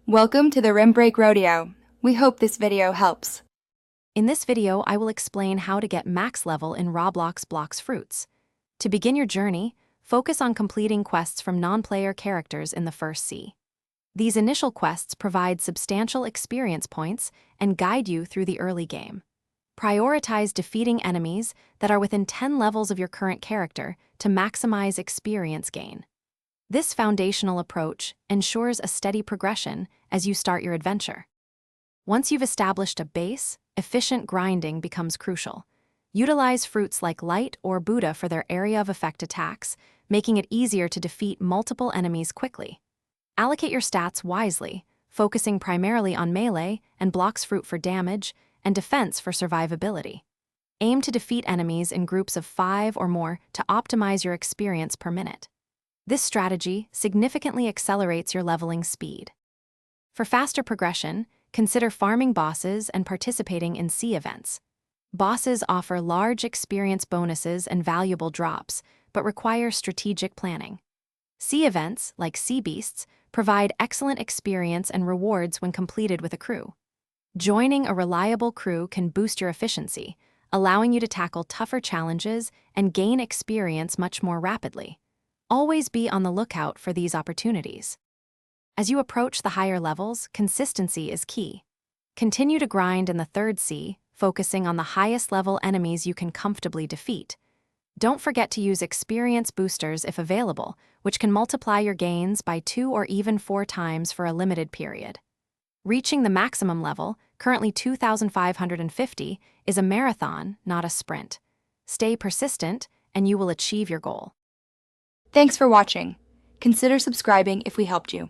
Welcome to the Rim Break Rodeo. We hope this video helps. In this video, I will explain how to get max level in Roblox Blox Fruits. To begin your journey, focus on completing quests from non-player characters in the first sea. These initial quests provide substantial experience points and guide you through the early game. Prioritize defeating enemies that are within 10 levels of your current character to maximize experience gain. This foundational approach ensures a steady progression as you start your adventure. Once you've established a base, efficient grinding becomes crucial. Utilize fruits like Light or Buddha for their area of effect attacks, making it easier to defeat multiple enemies quickly. Allocate your stats wisely, focusing primarily on melee and Blox Fruit for damage and defense for survivability. Aim to defeat enemies in groups of 5 or more to optimize your experience per minute. This strategy significantly accelerates your leveling speed. For faster progression, consider farming bosses and participating in sea events. Bosses offer large experience bonuses and valuable drops, but require strategic planning. Sea events, like sea beasts, provide excellent experience and rewards when completed with a crew. Joining a reliable crew can boost your efficiency, allowing you to tackle tougher challenges and gain experience much more rapidly. Always be on the lookout for these opportunities. As you approach the higher levels, consistency is key. Continue to grind in the third sea, focusing on the highest level enemies you can comfortably defeat. Don't forget to use experience boosters if available, which can multiply your gains by 2 or even 4 times for a limited period. Reaching the maximum level, currently 2,550, is a marathon, not a sprint. Stay persistent, and you will achieve your goal. Thanks for watching. Consider subscribing if we helped you.